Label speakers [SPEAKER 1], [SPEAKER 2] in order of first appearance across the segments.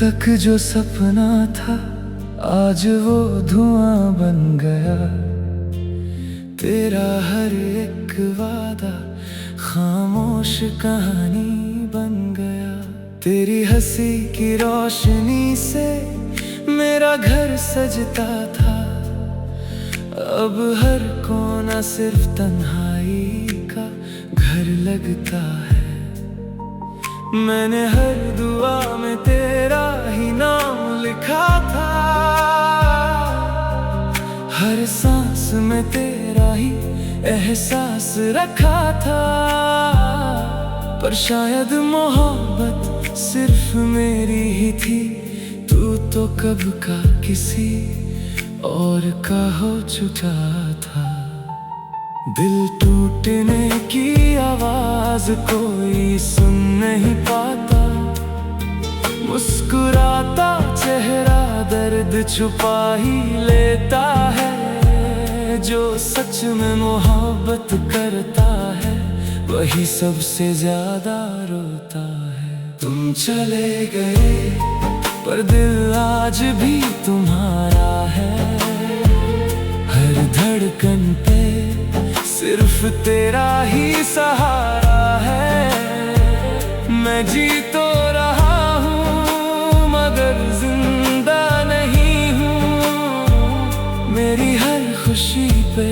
[SPEAKER 1] तक जो सपना था आज वो धुआं बन गया। तेरा हर एक वादा खामोश कहानी बन गया। तेरी हंसी की रोशनी से मेरा घर सजता था। अब हर कोना सिर्फ तन्हाई का घर लगता है। मैंने हर दुआ में तेरा ही नाम लिखा था। हर सांस में तेरा ही एहसास रखा था। पर शायद मोहब्बत सिर्फ मेरी ही थी। तू तो कब का किसी और का हो चुका था। दिल टूटने की आवाज कोई सुन नहीं पाता। मुस्कुराता चेहरा दर्द छुपा ही लेता है। जो सच में मोहब्बत करता है वही सबसे ज्यादा रोता है। तुम चले गए पर दिल आज भी तुम्हारा है। हर धड़कन पे सिर्फ तेरा ही सहारा है। मैं जी तो रहा हूँ मगर जिंदा नहीं हूँ। मेरी हर खुशी पे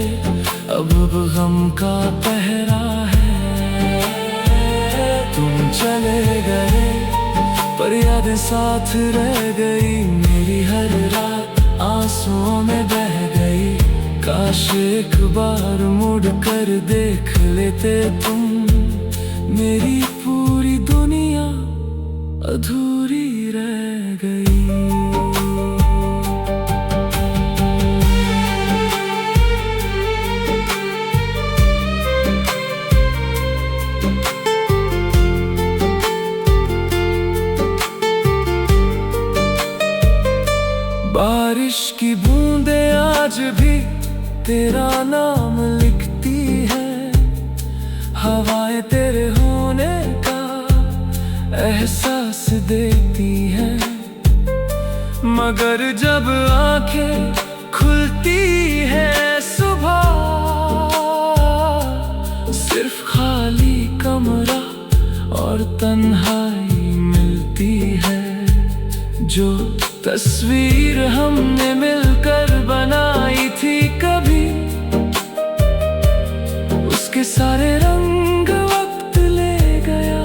[SPEAKER 1] अब गम का पहरा है। तुम चले गए पर यादें साथ रह गई। मेरी हर रात आंसुओं में बह गई। काश एक बार मुड़ कर देख लेते तुम। मेरी पूरी दुनिया अधूरी रह गई। बारिश की बूंदें आज भी तेरा नाम लिखती है। हवाएं तेरे होने का एहसास देती है। मगर जब आंखें खुलती है सुबह सिर्फ खाली कमरा और तन्हाई मिलती है। जो तस्वीर हमने मिलकर बनाई थी कभी उसके सारे रंग वक्त ले गया।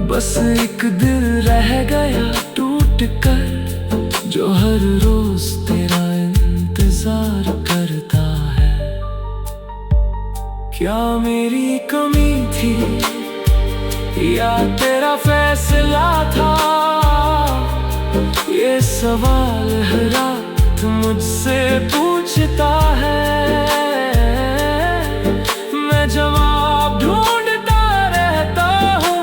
[SPEAKER 1] बस एक दिल रह गया टूट कर जो हर रोज तेरा इंतजार करता है। क्या मेरी कमी थी या तेरा फैसला था। ये सवाल हर रात मुझसे पूछता है। मैं जवाब ढूंढता रहता हूँ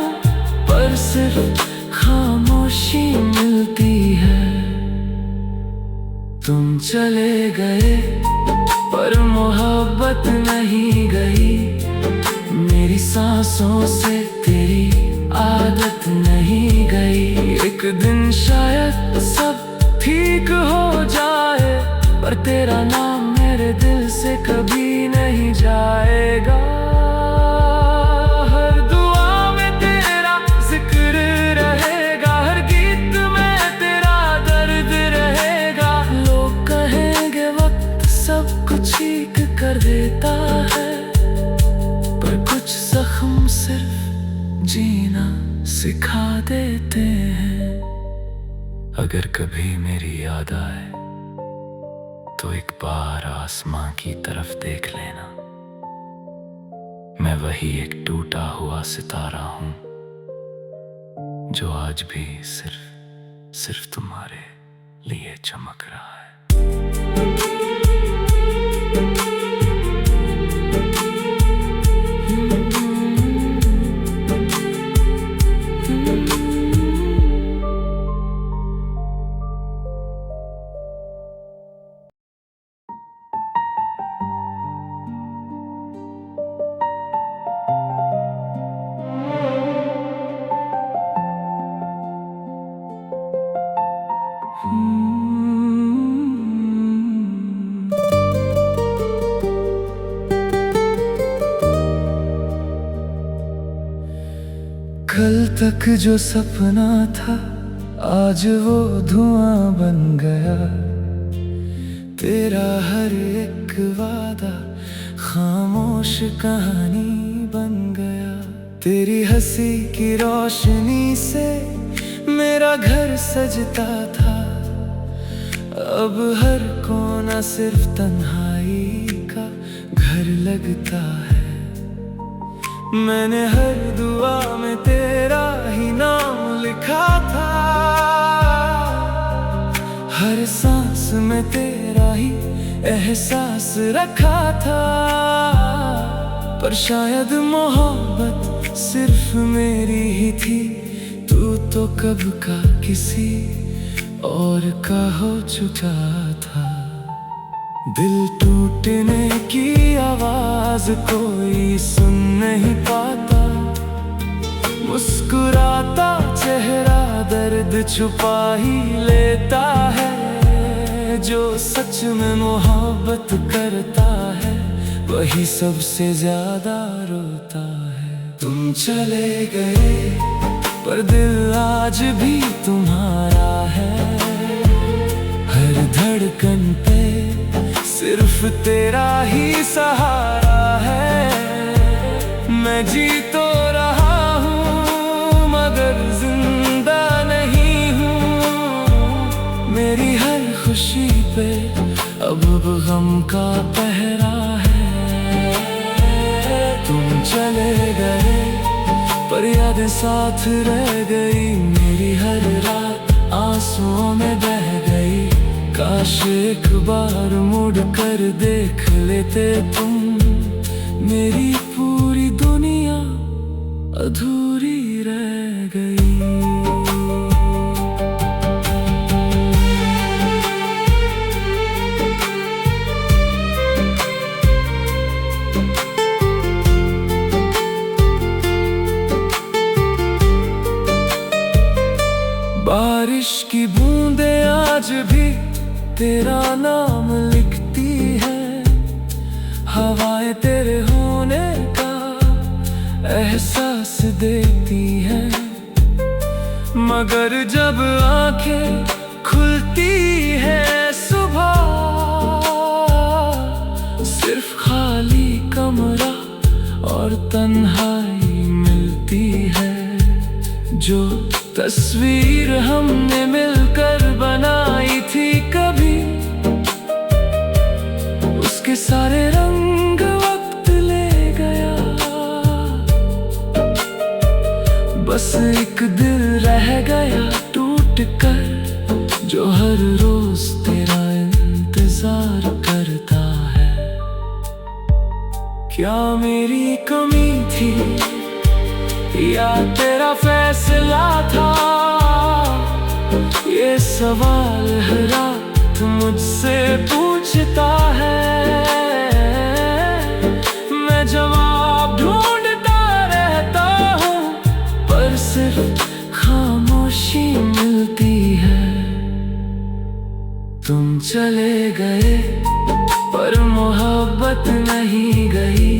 [SPEAKER 1] पर सिर्फ खामोशी मिलती है। तुम चले गए पर मोहब्बत नहीं गई। मेरी सांसों से तेरी आदत नहीं गई। एक दिन शायद सब ठीक हो जाए पर तेरा नाम मेरे दिल से कभी नहीं जाएगा। हर दुआ में तेरा जिक्र रहेगा। हर गीत में तेरा दर्द रहेगा। लोग कहेंगे वक्त सब कुछ ठीक कर देता है पर कुछ जख्म सिर्फ जीना सिखा देते हैं। अगर कभी मेरी याद आए तो एक बार आसमां की तरफ देख लेना। मैं वही एक टूटा हुआ सितारा हूं जो आज भी सिर्फ तुम्हारे लिए चमक रहा है। तक जो सपना था आज वो धुआं बन गया। तेरा हर एक वादा खामोश कहानी बन गया। तेरी हंसी की रोशनी से मेरा घर सजता था। अब हर कोना सिर्फ तन्हाई का घर लगता है। मैंने हर दुआ में तेरा ही नाम लिखा था। हर सांस में तेरा ही एहसास रखा था। पर शायद मोहब्बत सिर्फ मेरी ही थी। तू तो कब का किसी और का हो चुका था। दिल टूटने की आवाज कोई सुन नहीं पाता। मुस्कुराता चेहरा दर्द छुपा ही लेता है। जो सच में मोहब्बत करता है वही सबसे ज्यादा रोता है। तुम चले गए पर दिल आज भी तुम्हारा है। हर धड़कन पे सिर्फ तेरा ही सहारा है। मैं जी तो रहा हूँ मगर जिंदा नहीं हूँ। मेरी हर खुशी पे अब गम का पहरा है। तुम चले गए पर याद साथ रह गई। मेरी हर रात आंसुओं में बह गई। काश एक बार मुड़ कर देख लेते तुम। मेरी पूरी दुनिया अधूरी रह गई। बारिश की बूंदें आज भी तेरा नाम लिखती है। हवाएं तेरे होने का एहसास देती है। मगर जब आंखें खुलती है सुबह सिर्फ खाली कमरा और तन्हाई मिलती है। जो तस्वीर हमने मिलकर बनाई थी कभी उसके सारे रंग वक्त ले गया। बस एक दिल रह गया टूट कर जो हर रोज तेरा इंतजार करता है। क्या मेरी कमी थी या तेरा फैसला था? ये सवाल हर रात मुझसे पूछता है। मैं जवाब ढूंढता रहता हूँ पर सिर्फ खामोशी मिलती है। तुम चले गए पर मोहब्बत नहीं गई।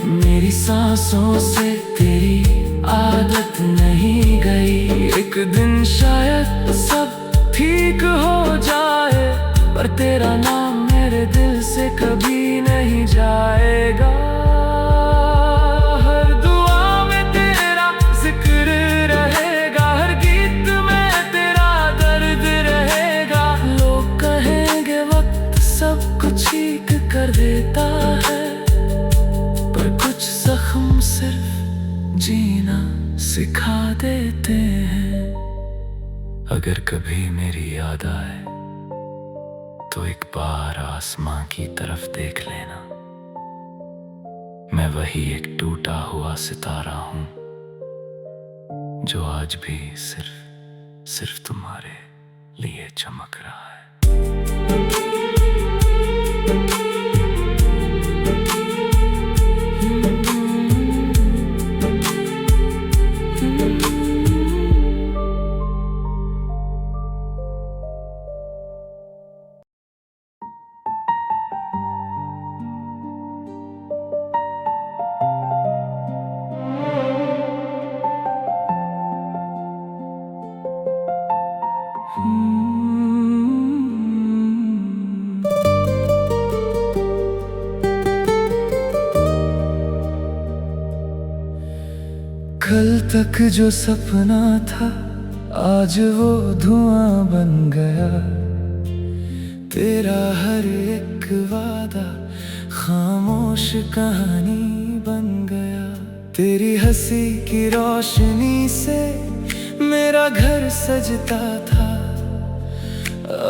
[SPEAKER 1] मेरी सांसों से तेरी आदत नहीं गई। एक दिन शायद सब ठीक हो जाए पर तेरा नाम मेरे दिल से कभी नहीं जाएगा। हर दुआ में तेरा जिक्र रहेगा। हर गीत में तेरा दर्द रहेगा। लोग कहेंगे वक्त सब कुछ ठीक कर देता है पर कुछ जख्म सिर्फ जीना सिखा देते हैं। अगर कभी मेरी याद आए तो एक बार आसमां की तरफ देख लेना। मैं वही एक टूटा हुआ सितारा हूं जो आज भी सिर्फ तुम्हारे लिए चमक रहा है। तक जो सपना था आज वो धुआं बन गया। तेरा हर एक वादा खामोश कहानी बन गया। तेरी हंसी की रोशनी से मेरा घर सजता था।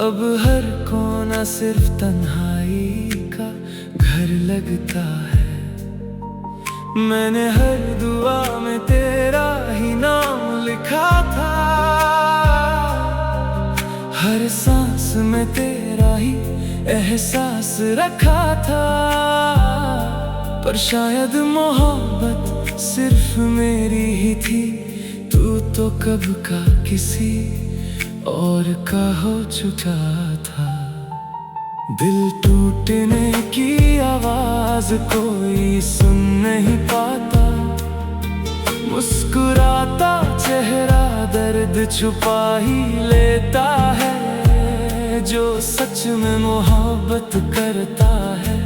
[SPEAKER 1] अब हर कोना सिर्फ तन्हाई का घर लगता है। मैंने हर दुआ में तेरा ही नाम लिखा था। हर सांस में तेरा ही एहसास रखा था। पर शायद मोहब्बत सिर्फ मेरी ही थी। तू तो कब का किसी और का हो चुका था। दिल टूटने की आवाज कोई सुन नहीं पाता। मुस्कुराता चेहरा दर्द छुपा ही लेता है। जो सच में मोहब्बत करता है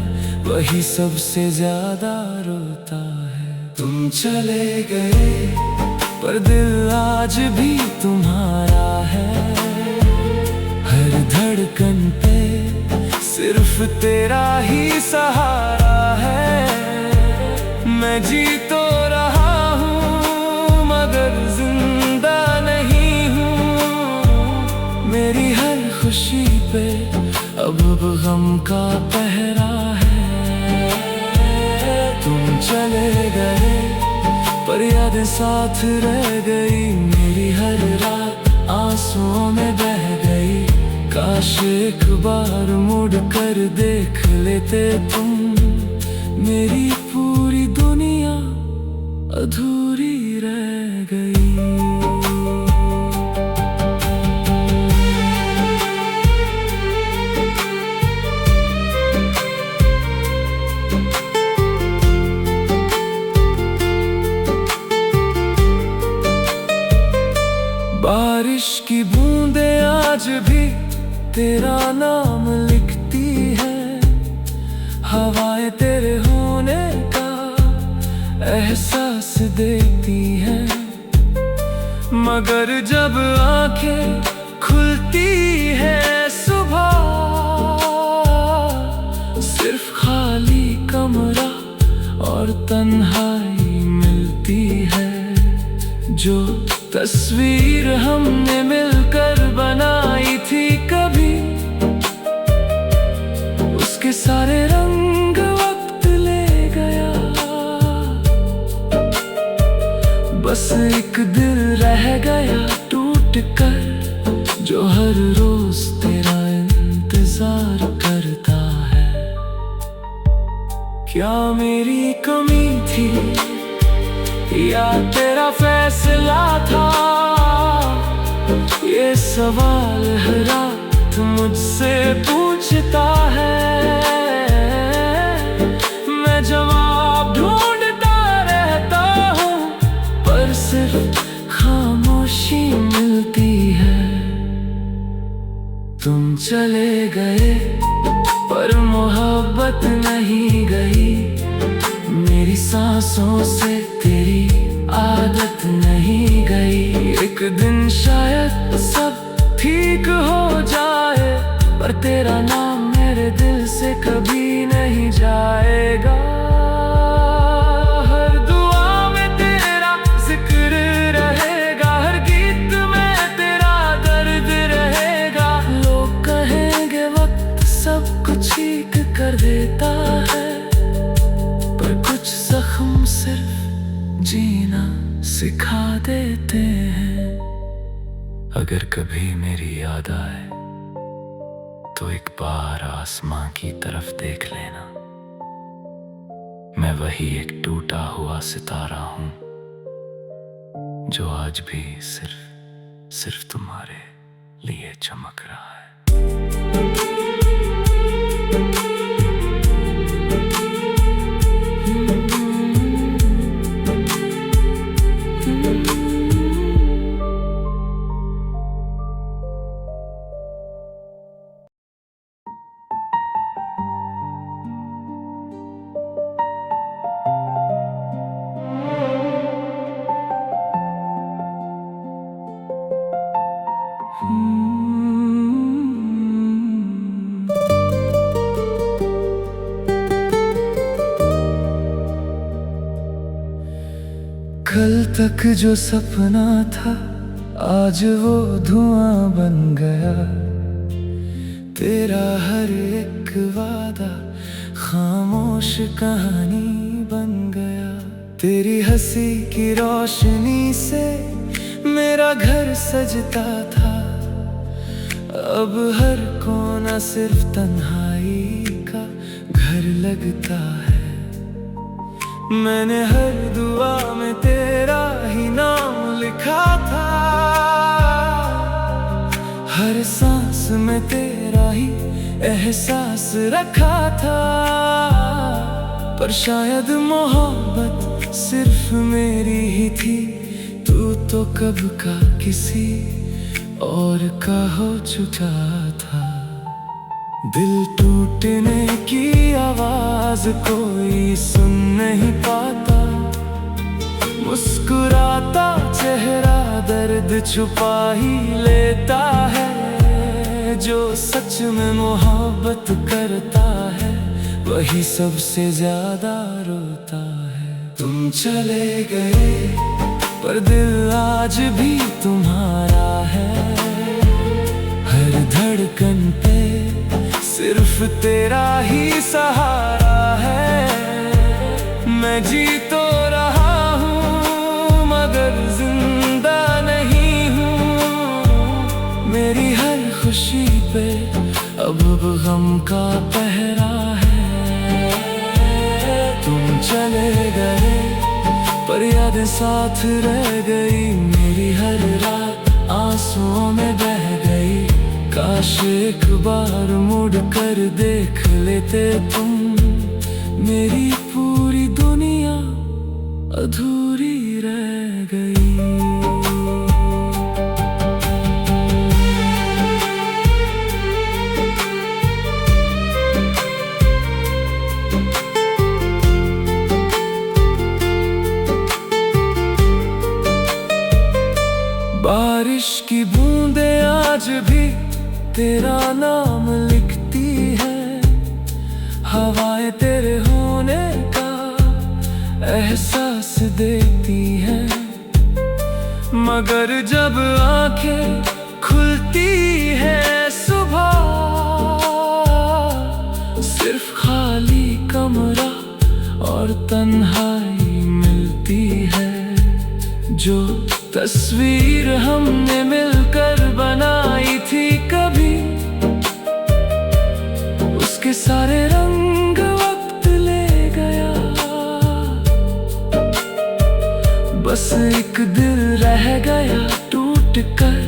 [SPEAKER 1] वही सबसे ज्यादा रोता है। तुम चले गए पर दिल आज भी तुम्हारा है। हर धड़कन पे सिर्फ तेरा ही सहारा है। मैं जी तो रहा हूँ मगर जिंदा नहीं हूँ। मेरी हर खुशी पे अब गम का पहरा है। तुम चले गए पर यादें साथ रह गई। मेरी हर रात आंसुओं में बह गई। काश एक बार मुड़ कर देख लेते तुम। मेरी पूरी दुनिया अधूरी रह गई। बारिश की बूंदें आज भी तेरा नाम लिखती है। हवाएं तेरे होने का एहसास देती है। मगर जब आंखें खुलती है सुबह सिर्फ खाली कमरा और तन्हाई मिलती है। जो तस्वीर हमने मिलकर बनाई थी कभी उसके सारे रंग वक्त ले गया। बस एक दिल रह गया टूट कर जो हर रोज तेरा इंतजार करता है। क्या मेरी कमी थी या तेरा फैसला था? ये सवाल हर रात मुझसे पूछता है। मैं जवाब ढूंढता रहता हूँ पर सिर्फ खामोशी मिलती है। तुम चले गए पर मोहब्बत नहीं गई। मेरी सांसों से तेरी आदत नहीं गई। एक दिन शायद सब ठीक हो जाए पर तेरा नाम मेरे दिल से कभी नहीं जाएगा। हर दुआ में तेरा जिक्र रहेगा। हर गीत में तेरा दर्द रहेगा। लोग कहेंगे वक्त सब कुछ ठीक कर देता है पर कुछ जख्म सिर्फ जीना सिखा देते हैं। अगर कभी मेरी याद आए तो एक बार आसमां की तरफ देख लेना। मैं वही एक टूटा हुआ सितारा हूं जो आज भी सिर्फ तुम्हारे लिए चमक रहा है। तक जो सपना था आज वो धुआं बन गया। तेरा हर एक वादा खामोश कहानी बन गया। तेरी हंसी की रोशनी से मेरा घर सजता था। अब हर कोना सिर्फ तन्हाई का घर लगता है। मैंने हर दुआ में तेरा ही नाम लिखा था। हर सांस में तेरा ही एहसास रखा था। पर शायद मोहब्बत सिर्फ मेरी ही थी। तू तो कब का किसी और का हो चुका था। दिल टूटने की आवाज कोई सुन नहीं पाता। मुस्कुराता चेहरा दर्द छुपा ही लेता है। जो सच में मोहब्बत करता है वही सबसे ज्यादा रोता है। तुम चले गए पर दिल आज भी तुम्हारा है। हर धड़कन पे सिर्फ तेरा ही सहारा है। मैं जी तो रहा हूँ मगर जिंदा नहीं हूँ। मेरी हर खुशी पे अब गम का पहरा है। तुम चले गए पर याद साथ रह गई। मेरी हर रात आंसुओं में बह गई। काश एक बार मुड़ कर देख लेते तुम। मेरी पूरी दुनिया अधूरी रह गई। बारिश की बूंदें आज भी तेरा नाम लिखती है। हवाएं तेरे होने का एहसास देती है। मगर जब आंखें खुलती है सुबह सिर्फ खाली कमरा और तन्हाई मिलती है। जो तस्वीर हमने मिलकर बनाई थी कभी उसके सारे रंग वक्त ले गया। बस एक दिल रह गया टूट कर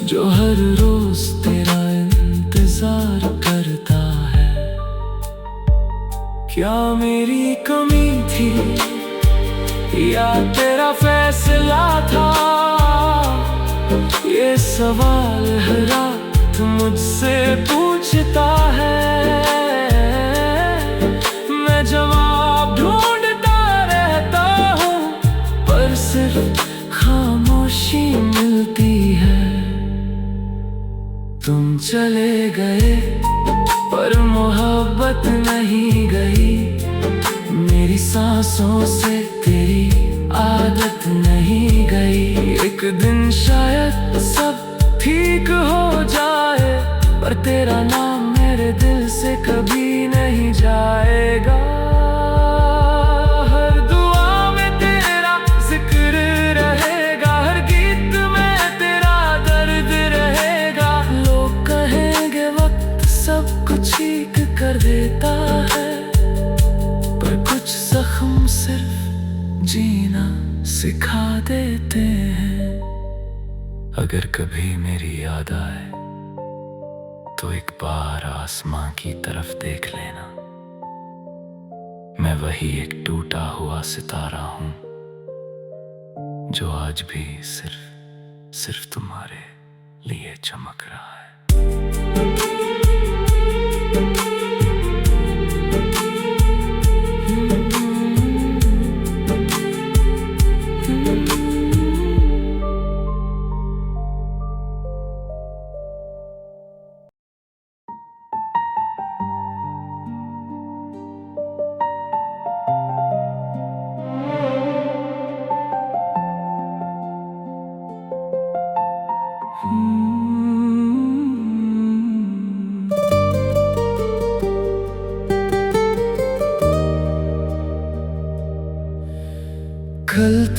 [SPEAKER 1] जो हर रोज तेरा इंतजार करता है। क्या मेरी कमी थी या तेरा फैसला था? ये सवाल हर रात मुझसे पूछता है। मैं जवाब ढूंढता रहता हूँ पर सिर्फ खामोशी मिलती है। तुम चले गए पर मोहब्बत नहीं गई। मेरी सांसों से तेरी आदत नहीं गई। एक दिन शायद सब ठीक हो जाए पर तेरा नाम मेरे दिल से कभी नहीं जाएगा। हर दुआ में तेरा जिक्र रहेगा। हर गीत में तेरा दर्द रहेगा। लोग कहेंगे वक्त सब कुछ ठीक कर देता है पर कुछ जख्म सिर्फ जीना सिखा देते हैं। अगर कभी मेरी याद आए तो एक बार आसमां की तरफ देख लेना। मैं वही एक टूटा हुआ सितारा हूं जो आज भी सिर्फ तुम्हारे लिए चमक रहा है।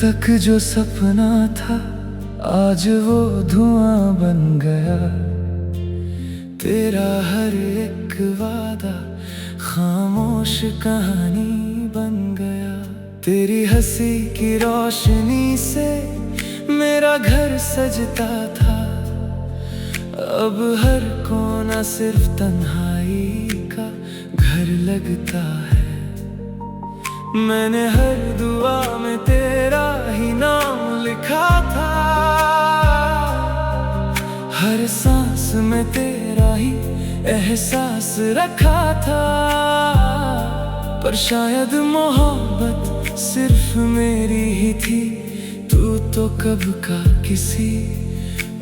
[SPEAKER 1] तक जो सपना था आज वो धुआं बन गया। तेरा हर एक वादा खामोश कहानी बन गया। तेरी हंसी की रोशनी से मेरा घर सजता था। अब हर कोना सिर्फ तन्हाई का घर लगता है। मैंने हर दुआ में तेरा ही नाम लिखा था। हर सांस में तेरा ही एहसास रखा था। पर शायद मोहब्बत सिर्फ मेरी ही थी। तू तो कब का किसी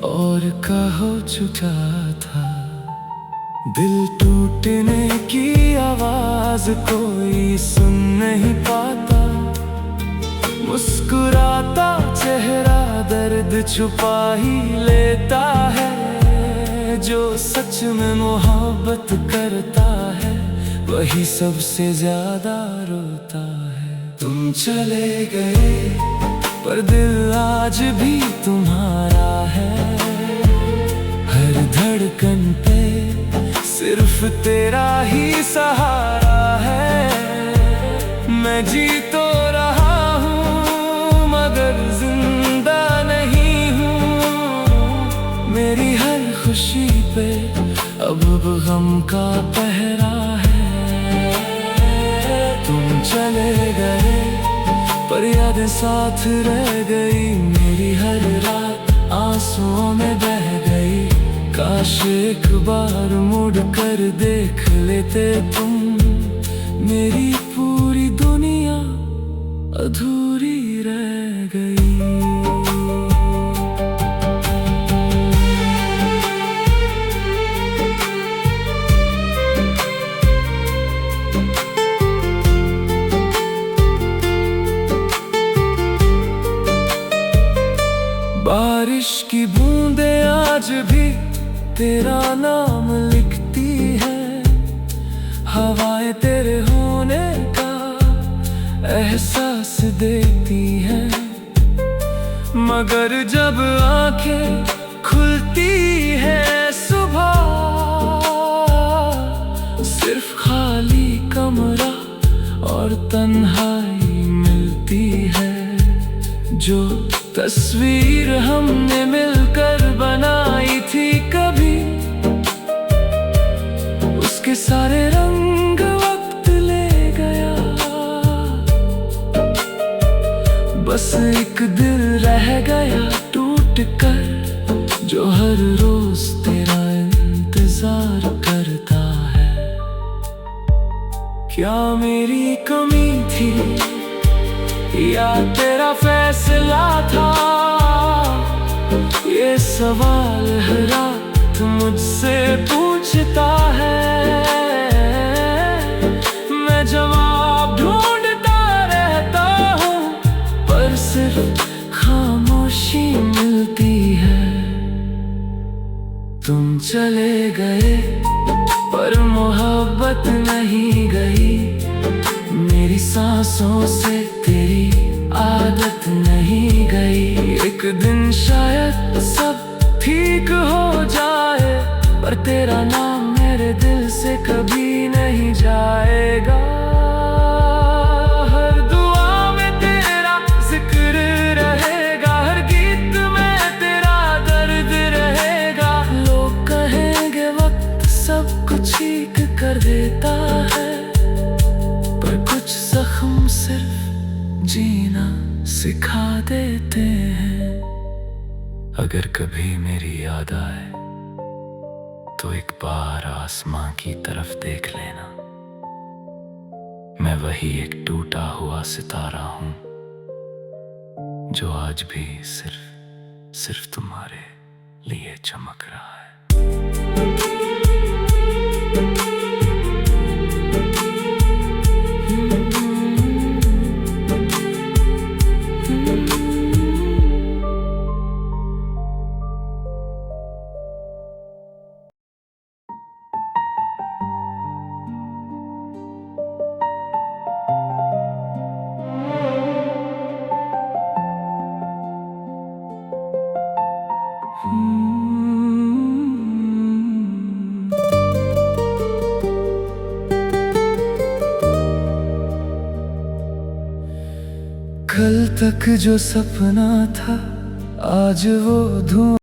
[SPEAKER 1] और का हो चुका था। दिल टूटने की आवाज कोई सुन नहीं पाता। मुस्कुराता चेहरा दर्द छुपा ही लेता है। जो सच में मोहब्बत करता है वही सबसे ज्यादा रोता है। तुम चले गए पर दिल आज भी तुम्हारा है। हर धड़कन पे सिर्फ तेरा ही सहारा है। मैं जी तो रहा हूँ मगर जिंदा नहीं हूँ। मेरी हर खुशी पे अब गम का पहरा है। तुम चले गए पर याद साथ रह गई। मेरी हर रात आंसुओं में बह गई। काश एक बार मुड़ कर देख लेते तुम। मेरी पूरी दुनिया अधूरी रह गई। बारिश की बूंदें आज भी तेरा नाम लिखती है। हवाएं तेरे होने का एहसास देती है। मगर जब आंखें खुलती है सुबह सिर्फ खाली कमरा और तन्हाई मिलती है। जो तस्वीर हमने मिलकर बनाई थी कभी उसके सारे रंग वक्त ले गया। बस एक दिल रह गया टूट कर जो हर रोज तेरा इंतजार करता है। क्या मेरी कमी थी या तेरा फैसला था? ये सवाल हर रात मुझसे पूछता है। मैं जवाब ढूंढता रहता हूँ पर सिर्फ खामोशी मिलती है। तुम चले गए पर मोहब्बत नहीं गई। मेरी सांसों से तेरी आदत नहीं गई। एक दिन शायद सब ठीक हो जाए पर तेरा नाम मेरे दिल से कभी नहीं जाएगा। हर दुआ में तेरा जिक्र रहेगा। हर गीत में तेरा दर्द रहेगा। लोग कहेंगे वक्त सब कुछ ठीक कर देता है पर कुछ जख्म सिर्फ जीना सिखा देते हैं। अगर कभी मेरी याद आए तो एक बार आसमां की तरफ देख लेना। मैं वही एक टूटा हुआ सितारा हूं जो आज भी सिर्फ तुम्हारे लिए चमक रहा है। तक जो सपना था आज वो धुआं